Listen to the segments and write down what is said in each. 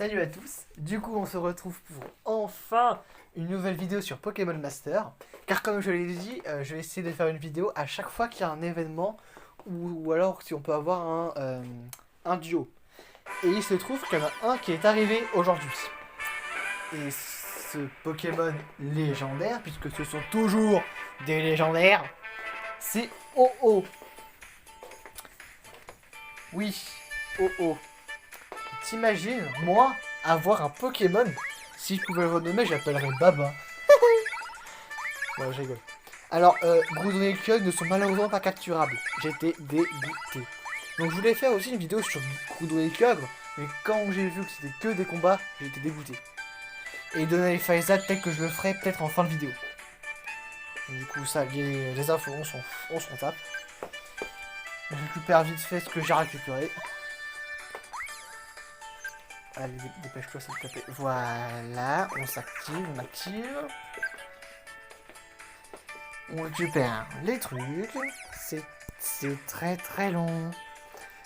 Salut à tous, du coup on se retrouve pour enfin une nouvelle vidéo sur Pokémon Master. Car comme je l'ai dit, je vais essayer de faire une vidéo à chaque fois qu'il y a un événement ou alors si on peut avoir un duo. Et il se trouve qu'il y en a un qui est arrivé aujourd'hui. Et ce Pokémon légendaire, puisque ce sont toujours des légendaires, c'est Oh-Oh. Oui, Oh-Oh. T'imagines, moi, avoir un Pokémon? Si je pouvais le renommer, je l'appellerais Baba. Ouais, je rigole. Alors, Groudon et Kyogre ne sont malheureusement pas capturables. J'étais dégoûté. Donc je voulais faire aussi une vidéo sur Groudon et Kyogre, mais quand j'ai vu que c'était que des combats, j'ai été dégoûté. Et donner les Faiza, peut-être que je le ferai peut-être en fin de vidéo. Donc, du coup, ça, les infos, on s'en tape. Je récupère vite fait ce que j'ai récupéré. Allez, dépêche-toi s'il te plaît. Voilà, on s'active, on active. On récupère les trucs. C'est très très long.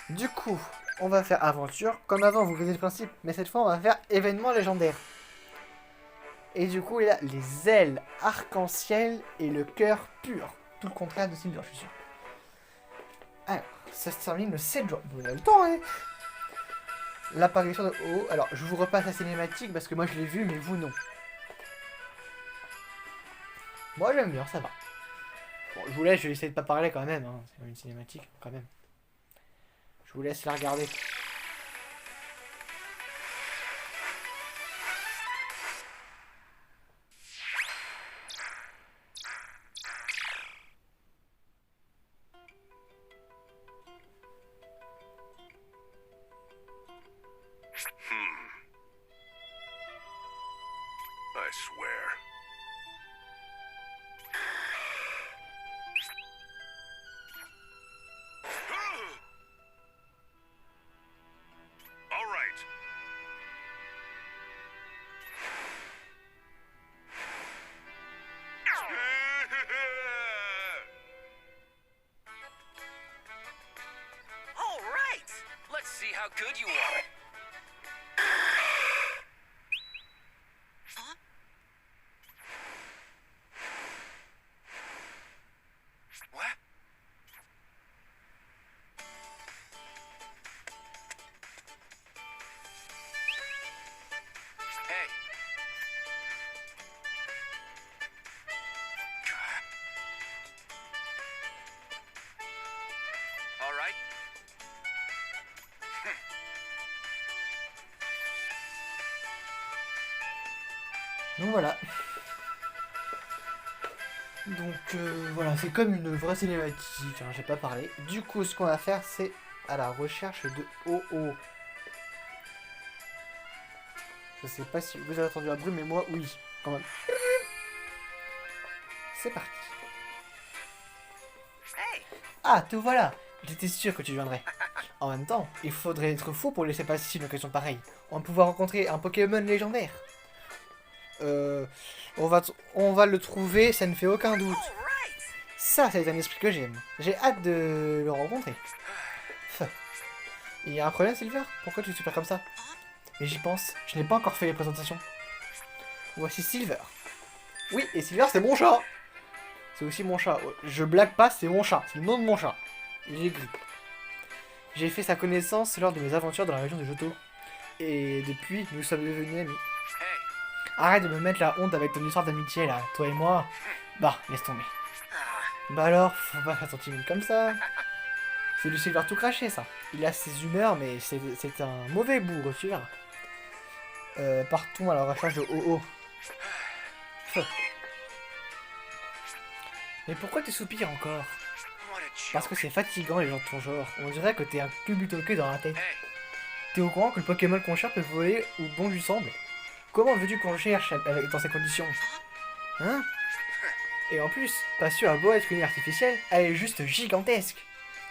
Du coup, on va faire aventure. Comme avant, vous connaissez le principe, mais cette fois, on va faire événement légendaire. Et du coup, il a les ailes arc-en-ciel et le cœur pur. Tout le contraire de Silver, je suis sûr. Alors, ça se termine le 7 juin. Bon, il y a le temps, hein. L'apparition de Oh. Alors, je vous repasse la cinématique parce que moi je l'ai vu, mais vous non. Moi j'aime bien, ça va. Bon, je vous laisse, je vais essayer de pas parler quand même. Hein. C'est une cinématique quand même. Je vous laisse la regarder. I swear. All right. All right. Let's see how good you are. Huh? What? Hey. All right. Donc voilà. Donc voilà, c'est comme une vraie cinématique, hein, j'ai pas parlé. Du coup, ce qu'on va faire, c'est à la recherche de Oh-Oh. Je sais pas si vous avez entendu un bruit, mais moi, oui, quand même. C'est parti. Hey. Ah, te voilà. J'étais sûr que tu viendrais. En même temps, il faudrait être fou pour laisser passer une occasion pareille. On va pouvoir rencontrer un Pokémon légendaire. On va le trouver, ça ne fait aucun doute. All right. Ça, c'est un esprit que j'aime. J'ai hâte de le rencontrer. Il y a un problème, Silver? Pourquoi tu te perds comme ça? Et j'y pense, je n'ai pas encore fait les présentations. Voici Silver. Oui, et Silver, c'est mon chat. C'est aussi mon chat. Je blague pas, c'est mon chat. C'est le nom de mon chat. Il est gris. J'ai fait sa connaissance lors de mes aventures dans la région de Johto. Et depuis, nous sommes devenus amis. Hey. Arrête de me mettre la honte avec ton histoire d'amitié là, toi et moi. Bah, laisse tomber. Ah. Bah alors, faut pas faire ton timide comme ça. C'est du Silver tout craché ça. Il a ses humeurs, mais c'est un mauvais bourg, tu verras. Partons à la recherche de Oh-Oh. Mais pourquoi tu soupires encore? What a joke. Parce que c'est fatigant les gens de ton genre. On dirait que t'es un cubutoqué dans la tête. Hey. T'es au courant que le Pokémon qu'on cherche peut voler où bon lui semble? Comment veux-tu qu'on le cherche dans ces conditions? Hein? Et en plus, Patio a beau être une artificielle, elle est juste gigantesque.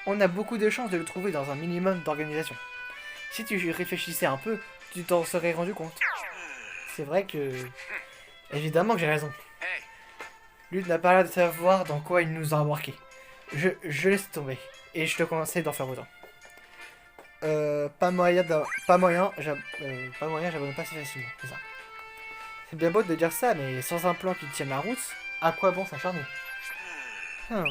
On a beaucoup de chances de le trouver dans un minimum d'organisation. Si tu y réfléchissais un peu, tu t'en serais rendu compte. C'est vrai que... Évidemment que j'ai raison. Hey. Lui n'a pas l'air de savoir dans quoi il nous a embarqués. Je laisse tomber. Et je te conseille d'en faire autant. pas moyen, j'abandonne pas si facilement, c'est ça. C'est bien beau de dire ça, mais sans un plan qui tienne la route, à quoi bon s'acharner? All right.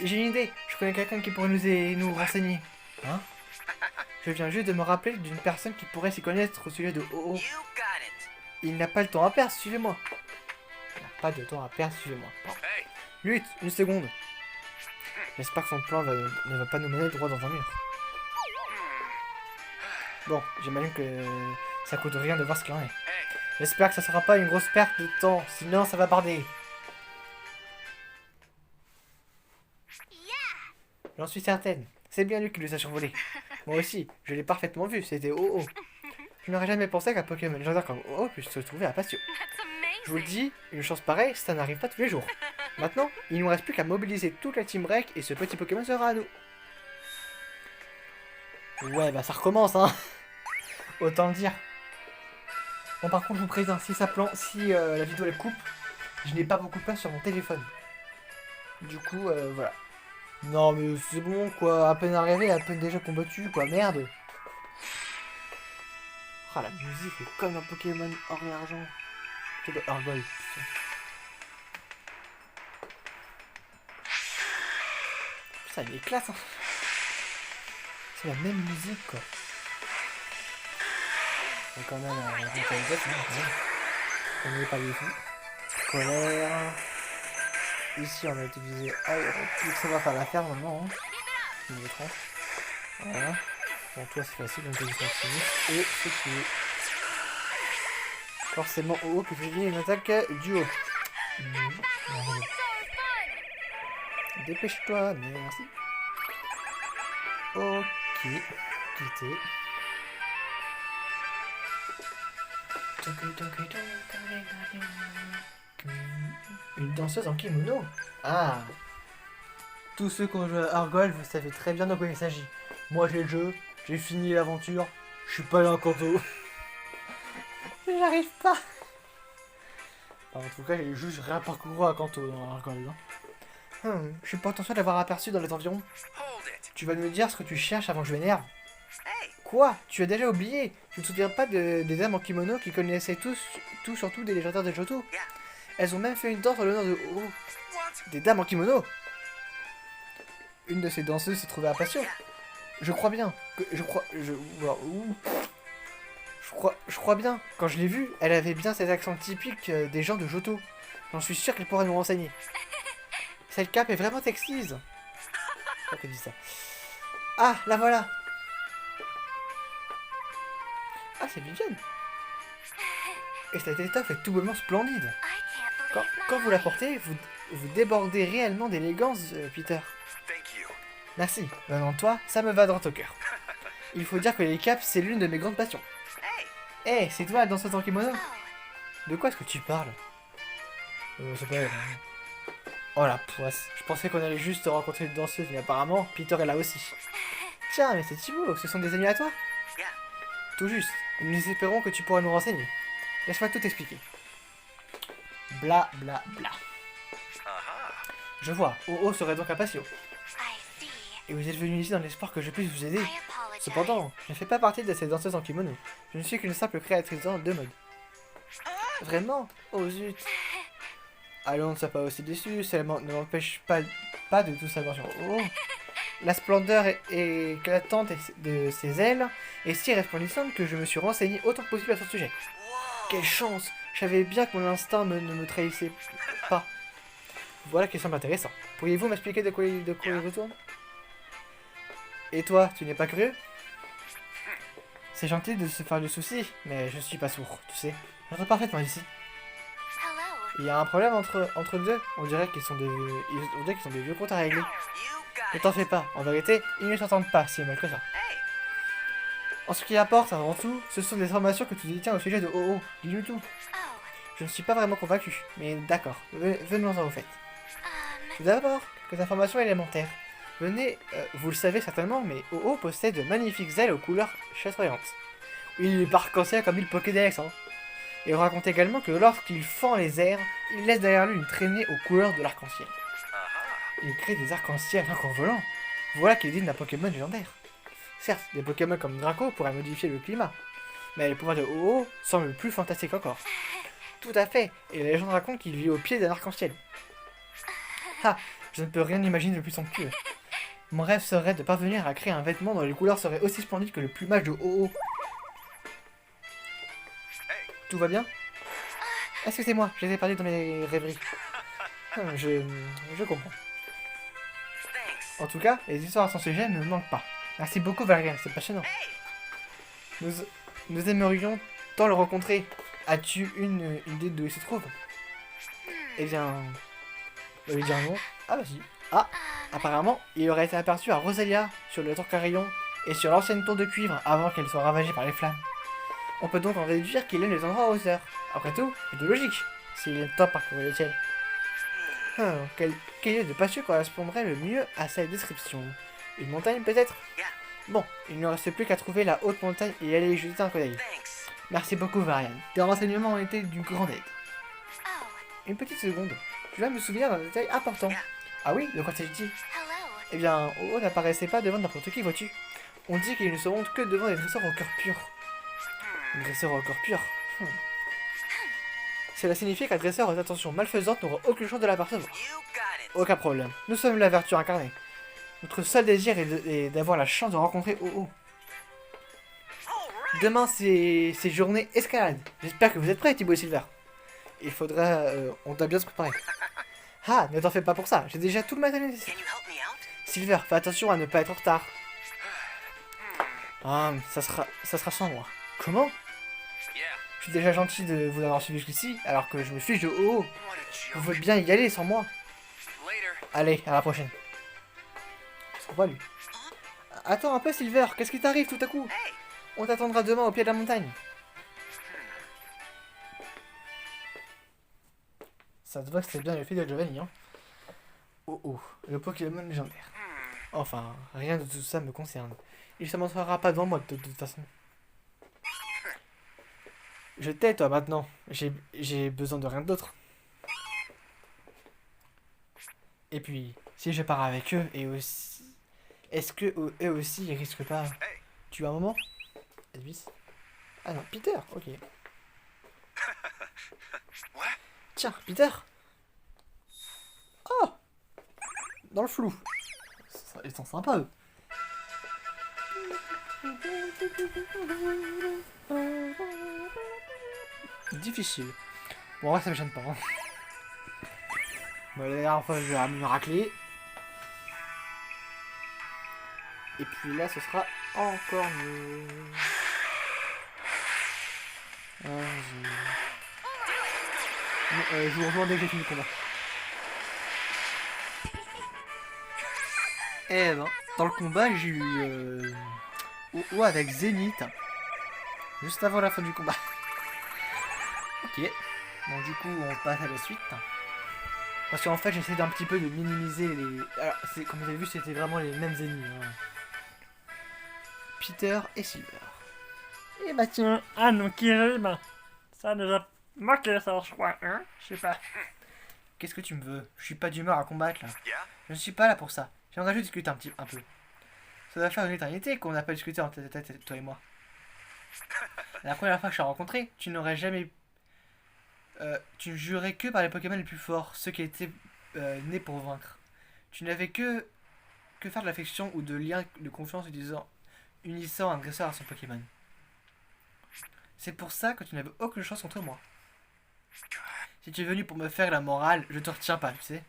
J'ai une idée, je connais quelqu'un qui pourrait nous renseigner. Hein? Je viens juste de me rappeler d'une personne qui pourrait s'y connaître au sujet de OO. You got it. Il n'a pas le temps à perdre, suivez-moi. Il n'a pas de temps à perdre, suivez-moi. Hey. Lutte, une seconde. J'espère que son plan ne va pas nous mener droit dans un mur. Bon, j'imagine que ça coûte rien de voir ce qu'il en est. Hey. J'espère que ça sera pas une grosse perte de temps, sinon ça va barder. J'en suis certaine. C'est bien lui qui nous a survolé. Moi aussi, je l'ai parfaitement vu, c'était OO. Je n'aurais jamais pensé qu'un Pokémon légendaire comme OO puisse se trouver à Patio. Je vous le dis, une chance pareille, ça n'arrive pas tous les jours. Maintenant, il nous reste plus qu'à mobiliser toute la Team Rec et ce petit Pokémon sera à nous. Ouais, bah ça recommence, hein. Autant le dire. Bon, par contre, je vous préviens, si la vidéo elle coupe, je n'ai pas beaucoup de place sur mon téléphone. Du coup, voilà. Non, mais c'est bon, quoi. À peine arrivé, à peine déjà combattu, quoi. Merde. Ah, la musique est comme un Pokémon or et argent. Argol, putain. Ça m'éclate, hein. C'est la même musique, quoi. Et quand même, la localisation, on n'est pas du tout. Colère. Ici, on a utilisé tout ça va faire l'affaire maintenant. Hein. Niveau 30. Voilà. Bon, toi, c'est facile, donc position maximum. Et c'est tué. Forcément, au haut, que je dis une attaque du haut. Dépêche-toi, merci. Ok. Quitter. Une danseuse en kimono. Ah. Tous ceux qui ont joué à Argol, vous savez très bien de quoi il s'agit. Moi j'ai le jeu, j'ai fini l'aventure, je suis pas là en Kanto. J'arrive pas. Enfin, en tout cas, j'ai juste rien parcouru à Kanto dans Argol. Je suis potentiel d'avoir aperçu dans les environs. Hold it. Tu vas me dire ce que tu cherches avant que je m'énerve. Hey. Quoi? Tu as déjà oublié? Tu ne te souviens pas des dames en kimono qui connaissaient tout surtout des légendaires de Johto? Yeah. Elles ont même fait une danse en l'honneur de OO. What? Des dames en kimono. Une de ces danseuses se trouvait à Patio. Je crois bien. Je crois bien. Quand je l'ai vue, elle avait bien cet accent typique des gens de Johto. J'en suis sûr qu'elle pourrait nous renseigner. Cette cape est vraiment sexy. Pourquoi qu'elle dit ça? Ah, la voilà. Ah, c'est Viviane. Et cette étoffe est tout bonnement splendide. Quand vous la portez, vous débordez réellement d'élégance, Peter. Thank you. Merci. Venant de toi, ça me va droit au cœur. Il faut dire que les capes, c'est l'une de mes grandes passions. Hey. Hey, c'est toi la danseuse en kimono? De quoi est-ce que tu parles? C'est pas elle. Oh la poisse. Je pensais qu'on allait juste rencontrer une danseuse, mais apparemment, Peter est là aussi. Tiens, mais c'est Thibaut, ce sont des amis à toi? Yeah. Tout juste. Nous espérons que tu pourras nous renseigner. Laisse-moi tout expliquer. Bla bla bla. Uh-huh. Je vois, OO serait donc à Patio. Et vous êtes venu ici dans l'espoir que je puisse vous aider. Cependant, je ne fais pas partie de ces danseuses en kimono. Je ne suis qu'une simple créatrice de mode. Vraiment? Oh zut. Allons, ne sois pas aussi déçu, cela ne m'empêche pas de tout savoir sur OO. La splendeur éclatante de ses ailes est si resplendissante que je me suis renseigné autant que possible à son sujet. Quelle chance! Je savais bien que mon instinct ne me trahissait pas. Voilà qui semble intéressant. Pourriez-vous m'expliquer de quoi il retourne? Et toi, tu n'es pas curieux? C'est gentil de se faire du souci, mais je suis pas sourd, tu sais. J'entends parfaitement ici. Il y a un problème entre deux. On dirait qu'ils sont des vieux comptes à régler. You Ne got t'en it. fais pas, en vérité, ils ne s'entendent pas si mal que ça. Hey. En ce qui apporte avant tout, ce sont des informations que tu détiens au sujet de OO. Dis-nous tout. Je ne suis pas vraiment convaincu, mais d'accord, venons-en au fait. Tout d'abord, quelques informations élémentaires. Venez, vous le savez certainement, mais OO possède de magnifiques ailes aux couleurs chatoyantes. Il est arc-en-ciel comme il Pokédex, hein. Et on raconte également que lorsqu'il fend les airs, il laisse derrière lui une traînée aux couleurs de l'arc-en-ciel. Uh-huh. Il crée des arcs-en-ciel en volant. Voilà qui est digne d'un Pokémon légendaire. Certes, des Pokémon comme Draco pourraient modifier le climat, mais les pouvoirs de Oh-Oh semblent plus fantastiques encore. Tout à fait, et la légende raconte qu'il vit au pied d'un arc-en-ciel. Ah, je ne peux rien imaginer de plus somptueux. Mon rêve serait de parvenir à créer un vêtement dont les couleurs seraient aussi splendides que le plumage de Oh-Oh. Tout va bien? Excusez-moi, je les ai perdus dans mes rêveries. Je comprends. Thanks. En tout cas, les histoires à son sujet ne me manquent pas. Merci beaucoup, Valérian, c'est passionnant. Hey. Nous aimerions tant le rencontrer. As-tu une idée d'où il se trouve? Eh bien... On va lui dire non. Ah bah si. Ah, apparemment, il aurait été aperçu à Rosalia, sur le tour Carillon, et sur l'ancienne tour de cuivre, avant qu'elle soit ravagée par les flammes. On peut donc en déduire qu'il aime les endroits en hauteur. Après tout, c'est de logique, s'il aime tant parcourir le ciel. Quel lieu de pasture correspondrait le mieux à cette description? Une montagne peut-être? Bon, il ne reste plus qu'à trouver la haute montagne et aller y jeter un coup d'œil. Thanks. Merci beaucoup, Varian. Tes renseignements ont été d'une grande aide. Oh, Une petite seconde. Je viens me souvenir d'un détail important. Ah oui, de quoi s'agit-il? hello. Eh bien, Oh n'apparaissait pas devant n'importe qui, vois-tu. On dit qu'il ne se montre que devant des dresseurs au cœur pur. Un dresseur au cœur pur. Cela signifie qu'un dresseur aux intentions malfaisantes n'aura aucune chance de l'apercevoir. You got it. Aucun problème. Nous sommes la vertu incarnée. Notre seul désir est d'avoir la chance de rencontrer Oh. All right. Demain, c'est journée escalade. J'espère que vous êtes prêts, Thibaut et Silver. Il faudra... on doit bien se préparer. Ah, ne t'en fais pas pour ça. J'ai déjà tout le matériel nécessaire. Can you help me out? Silver, fais attention à ne pas être en retard. Ah, ça sera sans moi. Comment? Yeah. Je suis déjà gentil de vous avoir suivi jusqu'ici, alors que je me fiche de Oh. What a Vous joke. voulez bien y aller sans moi? Later. Allez, à la prochaine. C'est pas lui. Attends un peu, Silver, qu'est-ce qui t'arrive tout à coup? Hey. On t'attendra demain au pied de la montagne. Ça te voit que c'est bien le fils de Giovanni, hein? Oh, le Pokémon légendaire. Enfin, rien de tout ça me concerne. Il se montrera pas devant moi de toute façon. Je t'ai, toi, maintenant. J'ai besoin de rien d'autre. Et puis, si je pars avec eux, et aussi... Est-ce que eux aussi, ils risquent pas... Tu as un moment? Elvis? Ah non, Peter, ok. What? Tiens, Peter! Oh! Dans le flou. Ils sont sympas, eux. Difficile. Bon, ouais, ça me gêne pas. Hein. Bon, la dernière fois, je vais ramener une raclée. Et puis là, ce sera encore mieux. Je vous rejoins dès que j'ai fini le combat. Eh ben, dans le combat, j'ai eu OO avec Zénith. Juste avant la fin du combat. Ok. Bon, du coup, on passe à la suite. Parce qu'en fait, j'essaie d'un petit peu de minimiser les... Alors, comme vous avez vu, c'était vraiment les mêmes ennemis. Hein. Peter et Silver. Eh bah tiens, ah non, Kirim, ça nous a manqué ça, je crois, hein? Je sais pas. Qu'est-ce que tu me veux? Je suis pas d'humeur à combattre là. Yeah. Je ne suis pas là pour ça. J'aimerais juste discuter un peu. Ça doit faire une éternité qu'on n'a pas discuté en tête à tête, toi et moi. La première fois que je t'ai rencontré, tu n'aurais jamais... tu ne jurais que par les Pokémon les plus forts, ceux qui étaient nés pour vaincre. Tu n'avais que faire de l'affection ou de lien de confiance unissant un dresseur à son Pokémon. C'est pour ça que tu n'avais aucune chance contre moi. Si tu es venu pour me faire la morale, je te retiens pas, tu sais.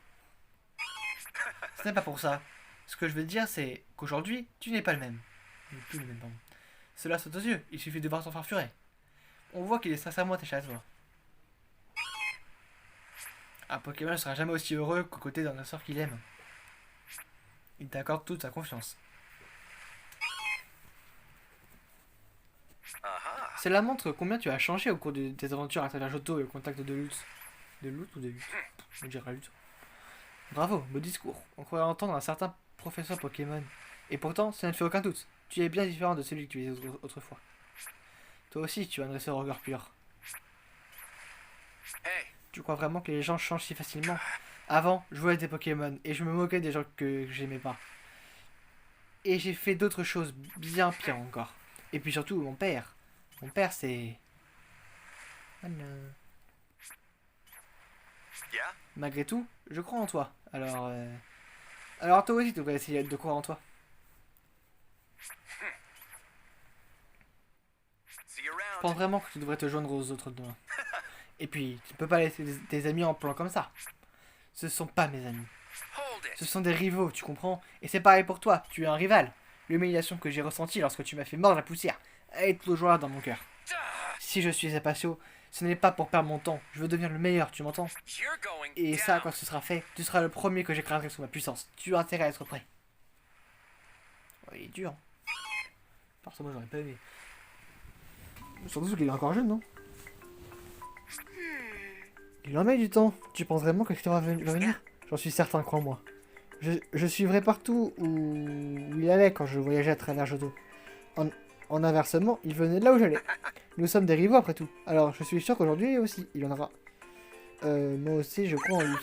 Ce n'est pas pour ça. Ce que je veux dire, c'est qu'aujourd'hui, tu n'es pas le même. Plus le même, pardon. Cela saute aux yeux, il suffit de voir ton farfuret. On voit qu'il est sincèrement attaché à toi. Un Pokémon ne sera jamais aussi heureux qu'aux côtés d'un dresseur qu'il aime. Il t'accorde toute sa confiance. Aha. Cela montre combien tu as changé au cours de tes aventures à travers Johto et au contact de Lutz. De Lutz ou de Lutz? Je dirais Lutz. Bravo, beau discours. On croirait entendre un certain professeur Pokémon. Et pourtant, ça ne fait aucun doute. Tu es bien différent de celui que tu étais autrefois. Toi aussi, tu as un dresseur au cœur pur. Hey. Tu crois vraiment que les gens changent si facilement? Avant, je jouais avec des Pokémon et je me moquais des gens que j'aimais pas. Et j'ai fait d'autres choses bien pires encore. Et puis surtout, mon père. Mon père, c'est... Voilà. Yeah? Malgré tout, je crois en toi. Alors toi aussi, tu devrais essayer de croire en toi. See you Je around. pense vraiment que tu devrais te joindre aux autres demain. Et puis, tu peux pas laisser tes amis en plan comme ça. Ce sont pas mes amis. Hold Ce it. sont des rivaux, tu comprends? Et c'est pareil pour toi, tu es un rival. L'humiliation que j'ai ressentie lorsque tu m'as fait mordre la poussière, elle est toujours là dans mon cœur. Duh. Si je suis Apatio, ce n'est pas pour perdre mon temps. Je veux devenir le meilleur, tu m'entends? You're going Et ça, down. quand ce sera fait, tu seras le premier que j'écraserai sous ma puissance. Tu as intérêt à être prêt. Oh, il est dur. Forcément, j'aurais pas aimé. Surtout qu'il est encore jeune, non? Il en met du temps. Tu penses vraiment que Victor va venir? J'en suis certain, crois-moi. Je suivrai partout où il allait quand je voyageais à travers Johto. En inversement, il venait de là où j'allais. Nous sommes des rivaux après tout. Alors, je suis sûr qu'aujourd'hui aussi, il en aura. Moi aussi, je crois en lui.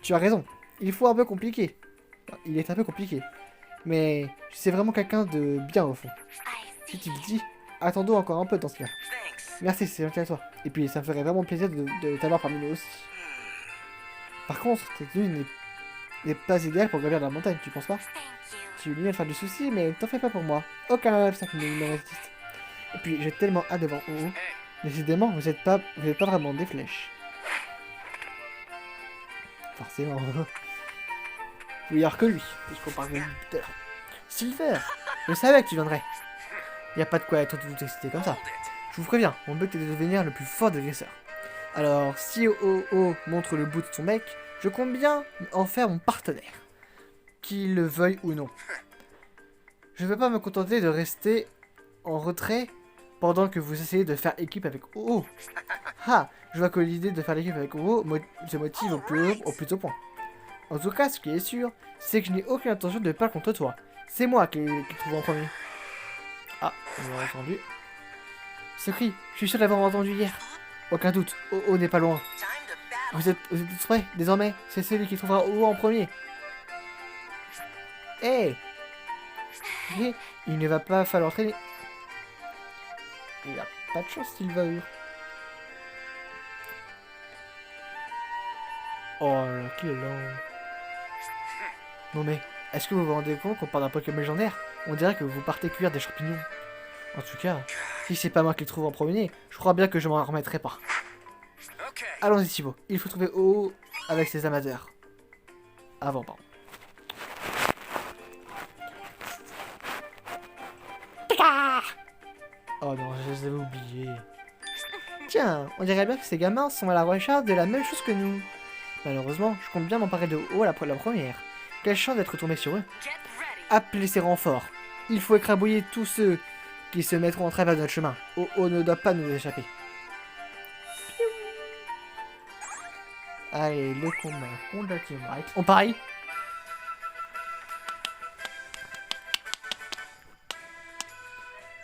Tu as raison. Il faut un peu compliqué. Il est un peu compliqué. Mais c'est vraiment quelqu'un de bien au fond. Si tu le dis, attendons encore un peu dans ce cas. Thanks. Merci, c'est gentil à toi. Et puis, ça me ferait vraiment plaisir de t'avoir parmi nous aussi. Par contre, cette tenue n'est pas idéale pour gravir la montagne, tu penses pas? Tu lui viens de faire du souci, mais t'en fais pas pour moi. Aucun obstacle ne me résiste. Et puis, j'ai tellement hâte de voir Oho. Décidément, vous êtes pas vraiment des flèches. Forcément. Vous y que lui, puisqu'on parle de lui tout à l'heure. Silver, je savais que tu viendrais. Y a pas de quoi être tout excité comme ça. Hold it. Je vous préviens, mon but est de devenir le plus fort des dresseurs. Alors, si OO montre le bout de son bec, je compte bien en faire mon partenaire. Qu'il le veuille ou non. Je ne vais pas me contenter de rester en retrait pendant que vous essayez de faire équipe avec OO. Ah, je vois que l'idée de faire l'équipe avec OO se motive au plus haut point. En tout cas, ce qui est sûr, c'est que je n'ai aucune intention de perdre contre toi. C'est moi qui trouve en premier. Ah, on l'a entendu. Ce cri, je suis sûr d'avoir entendu hier. Aucun doute, OO n'est pas loin. Time to battle. Vous êtes tous prêts? Désormais, c'est celui qui trouvera OO en premier. Hé il ne va pas falloir traîner. Il a pas de chance s'il va hurler. Oh là, qu'il est lent. Non mais, est-ce que vous vous rendez compte qu'on parle d'un Pokémon légendaire? On dirait que vous partez cuire des champignons. En tout cas, si c'est pas moi qui le trouve en premier, je crois bien que je m'en remettrai pas. Okay. Allons-y Thibaut, il faut trouver OO avec ses amateurs. Avant, pardon. Oh non, je les avais oubliés. Tiens, on dirait bien que ces gamins sont à la recherche de la même chose que nous. Malheureusement, je compte bien m'emparer de OO la première. Quelle chance d'être tombé sur eux. Get ready. Appelez ces renforts. Il faut écrabouiller tous ceux qui se mettront en travers de notre chemin. OO ne doit pas nous échapper. Allez, le combat contre la Team White. On parie.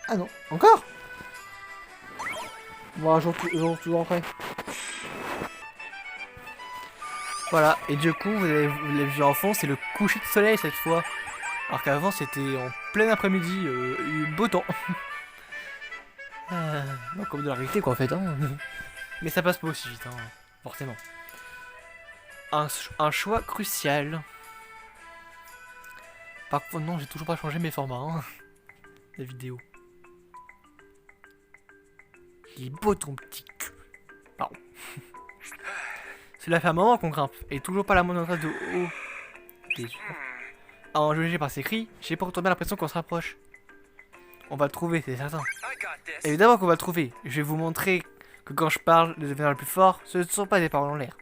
Ah non, encore. Bon, un jour toujours après. Voilà, et du coup, vous l'avez vu en fond, c'est le coucher de soleil cette fois. Alors qu'avant, c'était en plein après-midi, beau temps. Non, comme de la réalité, quoi, en fait. Hein. Mais ça passe pas aussi vite, hein, forcément. Un choix crucial. Par contre, non, j'ai toujours pas changé mes formats. Hein. La vidéo. Il est beau ton petit cul. Pardon. Cela fait un moment qu'on grimpe, et toujours pas la moindre trace de haut. Déçu. À en juger par ses cris, j'ai pourtant bien l'impression qu'on se rapproche. On va le trouver, c'est certain. I got this. Évidemment qu'on va le trouver. Je vais vous montrer que quand je parle de devenir le plus fort, ce ne sont pas des paroles en l'air.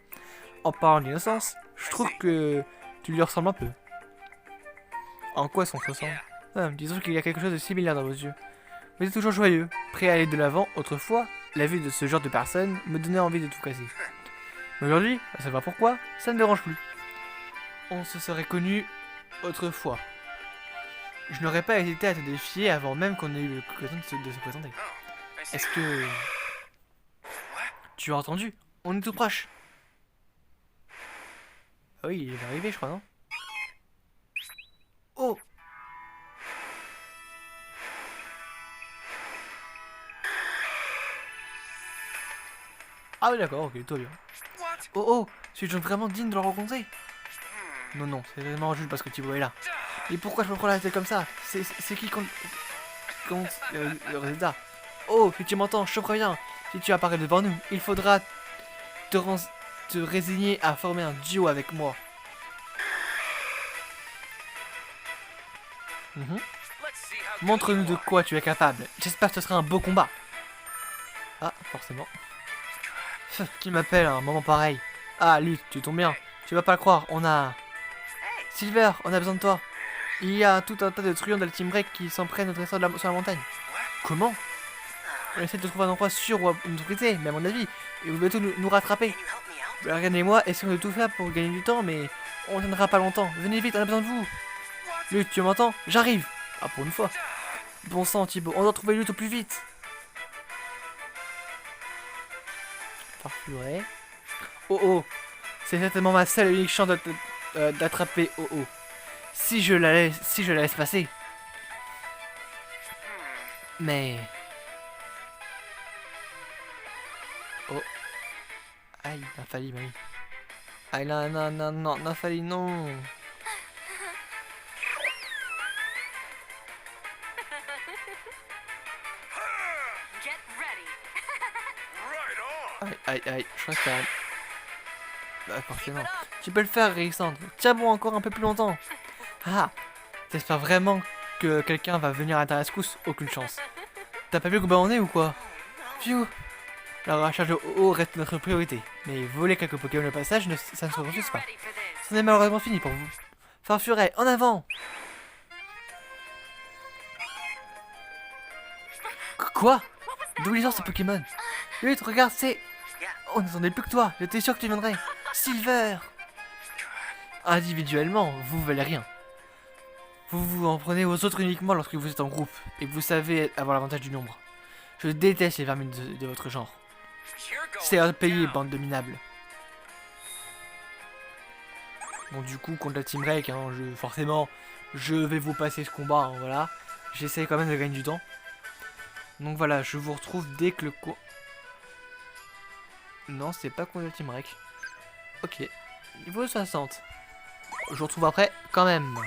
En parlant d'innocence, je trouve que tu lui ressembles un peu. En quoi est-ce qu'on se ressemble? Disons qu'il y a quelque chose de similaire dans vos yeux. Vous êtes toujours joyeux, prêt à aller de l'avant. Autrefois, la vue de ce genre de personne me donnait envie de tout casser. Mais aujourd'hui, à savoir pourquoi, ça ne me dérange plus. On se serait connus autrefois. Je n'aurais pas hésité à te défier avant même qu'on ait eu l'occasion de se présenter. Oh, I see. Est-ce que... Tu as entendu? On est tout proche. Ah oui, il va arriver, je crois, non? Oh! Ah oui, d'accord, ok, toi bien. What? Oh oh, suis-je vraiment digne de le rencontrer? Non, non, c'est vraiment juste parce que Thibaut est là. Et pourquoi je me prends la tête comme ça? C'est qui compte le résultat? Oh, si tu m'entends, je te préviens. Si tu apparais devant nous, il faudra te résigner à former un duo avec moi. Mhm. Let's see how good Montre-nous you de are. quoi tu es capable. J'espère que ce sera un beau combat. Ah, forcément. Qui m'appelle à un moment pareil? Ah, Lutte, tu tombes bien. Tu vas pas le croire, on a... Silver, on a besoin de toi. Il y a tout un tas de truands de la Team Break qui s'en prennent notre essor sur la montagne. Comment? On essaie de trouver un endroit sûr où nous briser, mais à mon avis, ils vont bientôt nous rattraper. Can you help me out? Regan et moi essayons de tout faire pour gagner du temps, mais on tiendra pas longtemps. Venez vite, on a besoin de vous. Lutte, tu m'entends? J'arrive. Ah, pour une fois. Bon sang, Thibaut, on doit trouver Lutte au plus vite. Farfuré. Oh oh, c'est certainement ma seule et unique chance d'attraper Oh oh. Si je la laisse passer. Mais... Oh. Aïe, Nathalie, oui. Aïe, non, non, non, non, Nathalie, non. Get ready. Right on. Aïe, aïe, aïe, je crois que ça... Bah, forcément. Tu peux le faire, Alexandre. Tiens bon, encore un peu plus longtemps. Ah, t'espères vraiment que quelqu'un va venir à ta rescousse? Aucune chance. T'as pas vu combien on est ou quoi? Phew. La rachat de OO reste notre priorité. Mais voler quelques Pokémon au passage, ça ne se refuse pas. Ready for this. Ce n'est malheureusement fini pour vous. Farfuret, en avant! Quoi? D'où il sort ce Pokémon? Lutte, regarde, c'est... On n'attendait plus que toi, j'étais sûr que tu viendrais. Silver! Individuellement, vous valez rien. Vous vous en prenez aux autres uniquement lorsque vous êtes en groupe, et que vous savez avoir l'avantage du nombre. Je déteste les vermines de votre genre. You're going C'est à payer, down. bande de minables. Bon, du coup, contre la Team Break, hein, forcément, je vais vous passer ce combat, hein, voilà. J'essaie quand même de gagner du temps. Donc voilà, je vous retrouve dès que le Non, c'est pas contre la Team Break. Ok, niveau 60. Je vous retrouve après, quand même.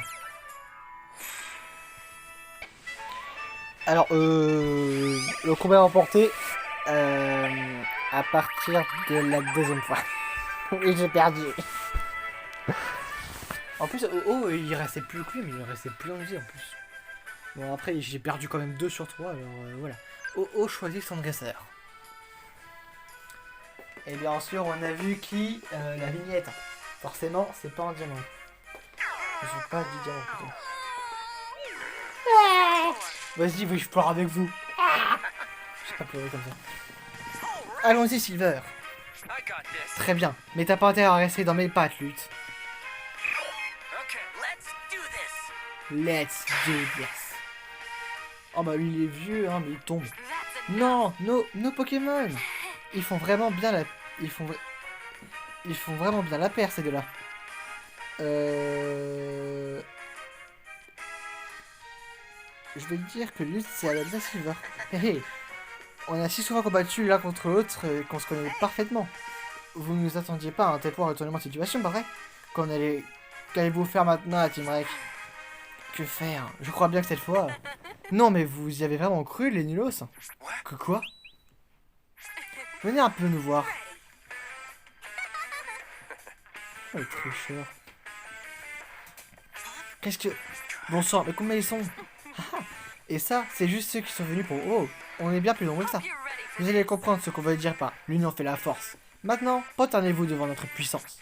Alors, le combat est remporté à partir de la deuxième fois. Oui, j'ai perdu. En plus, oh, il restait plus que lui, mais il restait plus en vie en plus. Bon, après, j'ai perdu quand même 2 sur 3, alors voilà. Oh, choisit son agresseur. Et bien sûr, on a vu qui la vignette. Forcément, c'est pas un diamant. Je suis pas du diamant plutôt. Vas-y, oui, je pleure avec vous. Je sais pas pleurer comme ça. Allons-y, Silver. I got this. Très bien, mais t'as pas intérêt à rester dans mes pattes, Lutte. Okay, let's do this. Let's do this. Oh bah lui il est vieux, hein, mais il tombe. That's a Non, nos Pokémon. Ils font vraiment bien la... Ils font vraiment bien la paire, ces deux-là. Je vais te dire que Lutte, c'est Alexa Silver. Hé hé. On a si souvent combattu l'un contre l'autre qu'on se connaît parfaitement. Vous ne nous attendiez pas à un tel point de retournement de situation, pas vrai? Qu'allez-vous faire maintenant à Team Break? Que faire? Je crois bien que cette fois... Non, mais vous y avez vraiment cru, les nulos? Que quoi? Venez un peu nous voir. Oh, le tricheur. Qu'est-ce que... Bon sang, mais combien ils sont? Et ça, c'est juste ceux qui sont venus pour... Oh, on est bien plus nombreux que ça. you're ready for Vous allez comprendre ce qu'on veut dire par l'union fait la force. Maintenant, prosternez-vous devant notre puissance.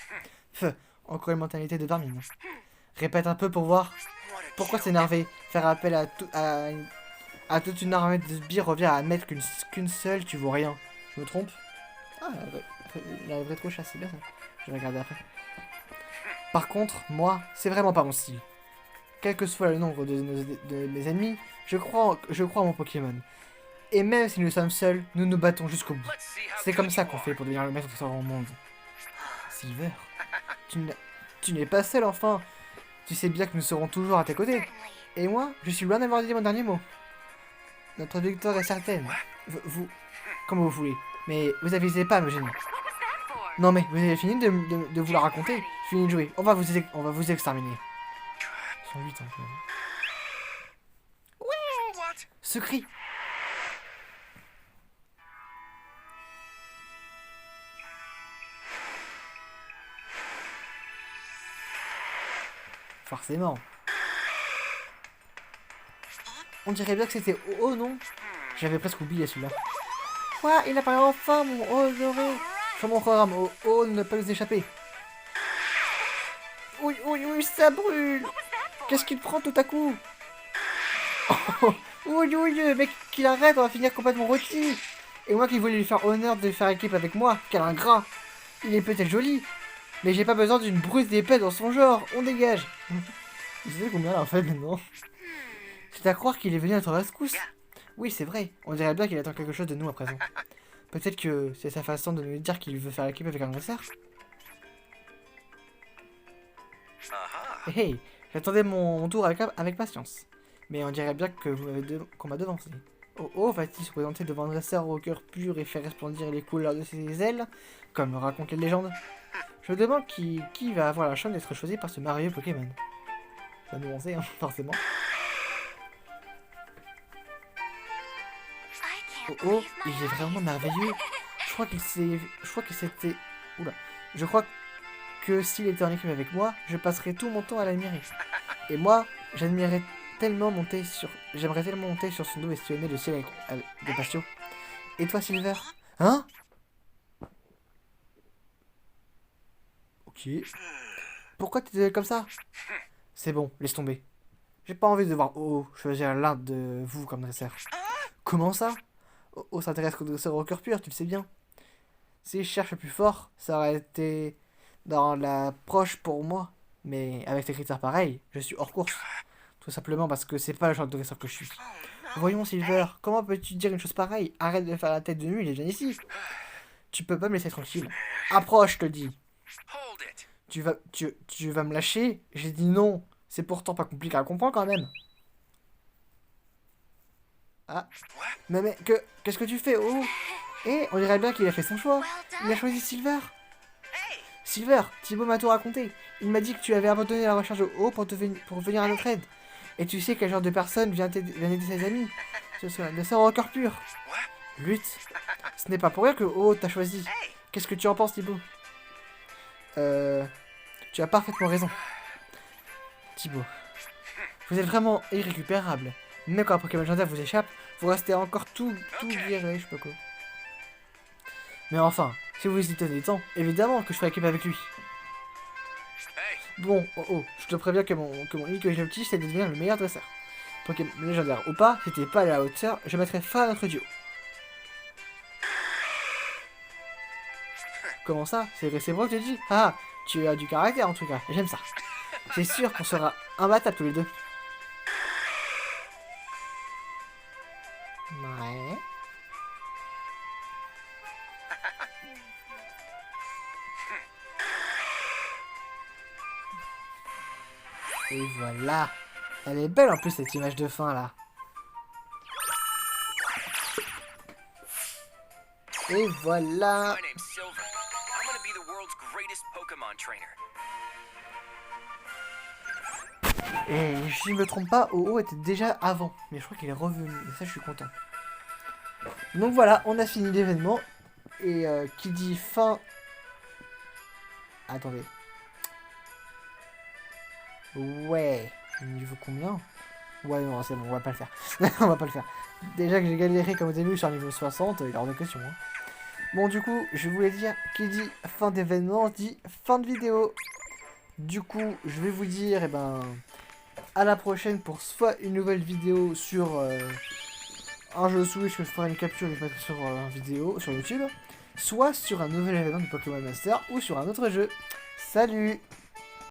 Feu, encore une mentalité de vermine. Répète un peu pour voir. Pourquoi s'énerver? Faire appel à toute une armée de sbires revient à admettre qu'une seule, tu vaux rien. Je me trompe? Ah, la vraie trop chasse, c'est bien ça. Je vais regarder après. Par contre, moi, c'est vraiment pas mon style. Quel que soit le nombre de mes ennemis, je crois en mon Pokémon. Et même si nous sommes seuls, nous nous battons jusqu'au bout. Let's see how C'est comme good ça you qu'on are. fait pour devenir le maître de ce grand monde. Silver, tu n'es pas seul enfin. Tu sais bien que nous serons toujours à tes côtés. certainly. Et moi, je suis loin d'avoir dit mon dernier mot. Notre victoire est certaine. Comme vous voulez. Mais vous avisez pas à me gêner. What was that for? Non mais, vous avez fini de vous la raconter? Fini de jouer. On va vous exterminer. 108 ans quand même. What? Ce cri! Forcément. On dirait bien que c'était oh non. J'avais presque oublié celui-là. Quoi? Il apparaît enfin mon oh doré. Sur mon programme. Oh oh, ne pas nous échapper. Oui, oui, oui, ça brûle. Qu'est-ce qu'il prend tout à coup? Oh, oui, oui, le mec qu'il arrête, on va finir complètement rôti. Et moi qui voulais lui faire honneur de faire équipe avec moi, quel ingrat. Il est peut-être joli, mais j'ai pas besoin d'une brute d'épée dans son genre, on dégage. Vous savez combien là en fait maintenant? C'est à croire qu'il est venu à notre rescousse. Oui, c'est vrai, on dirait bien qu'il attend quelque chose de nous à présent. Peut-être que c'est sa façon de nous dire qu'il veut faire équipe avec un agresseur. Uh-huh. Hey, j'attendais mon tour avec patience. Mais on dirait bien que qu'on m'a devancé. Oh oh, va-t-il se présenter devant un dresseur au cœur pur et faire resplendir les couleurs de ses ailes, comme le racontent les légendes? Je me demande qui va avoir la chance d'être choisi par ce merveilleux Pokémon. Ça nous on sait, hein, forcément. I Oh can't oh, believe my il est vraiment eyes. merveilleux. Je crois que c'était... Oula. Je crois que s'il était en équipe avec moi, je passerais tout mon temps à l'admirer. Et moi, j'aimerais tellement monter sur son dos et sillonner le ciel avec des patios. Et toi, Silver? Hein? Ok. Pourquoi t'es comme ça? C'est bon, laisse tomber. J'ai pas envie de voir Oh choisir l'un de vous comme dresseur. Comment ça? Oh s'intéresse qu'au dresseur au cœur pur, tu le sais bien. Si je cherche plus fort, ça aurait été dans la proche pour moi. Mais avec des critères pareils, je suis hors course. Tout simplement parce que c'est pas le genre de dresseur que je suis. Voyons Silver, comment peux-tu dire une chose pareille? Arrête de faire la tête de nuit, il est bien ici. Tu peux pas me laisser tranquille. Approche, je te dis. Hold it. Tu vas me lâcher? J'ai dit non. C'est pourtant pas compliqué à comprendre quand même. Ah. Mais qu'est-ce que tu fais? Oh. Eh, on dirait bien qu'il a fait son choix. Well Il a done. choisi Silver. Silver, Thibaut m'a tout raconté. Il m'a dit que tu avais abandonné la recherche de haut pour venir à notre aide. Et tu sais quel genre de personne vient aider ses amis. Ce serait le sort au cœur pur. Lutte. Ce n'est pas pour rien que Oh t'a choisi. Qu'est-ce que tu en penses, Thibaut? Tu as parfaitement raison. Thibaut. Vous êtes vraiment irrécupérable. Même quand un Pokémon légendaire vous échappe, vous restez encore tout viré, je sais pas quoi. Mais enfin, si vous y tenez tant, évidemment que je ferai équipe avec lui. Bon, je te préviens que mon unique objectif c'est de devenir le meilleur dresseur. Pokémon légendaire ou pas, si t'es pas à la hauteur, je mettrai fin à notre duo. Comment ça? C'est moi que je te dis? Ah, tu as du caractère en tout cas, j'aime ça. C'est sûr qu'on sera imbattables tous les deux. Ouais. Et voilà. Elle est belle en plus cette image de fin là. Et voilà. My name's Silver. I'm gonna be the world's greatest Pokemon trainer. Et si je me trompe pas, Oh était déjà avant. Mais je crois qu'il est revenu. Et ça je suis content. Donc voilà, on a fini l'événement. Et qui dit fin... Attendez. Ouais. Niveau combien? Ouais, non, c'est bon, on va pas le faire. On va pas le faire. Déjà que j'ai galéré comme au début sur un niveau 60, il est hors de question. Hein. Bon, du coup, je voulais dire, qui dit fin d'événement, dit fin de vidéo. Du coup, je vais vous dire, à la prochaine pour soit une nouvelle vidéo sur un jeu Switch que je ferai une capture et je mettrai sur vidéo sur YouTube, soit sur un nouvel événement de Pokémon Master ou sur un autre jeu. Salut!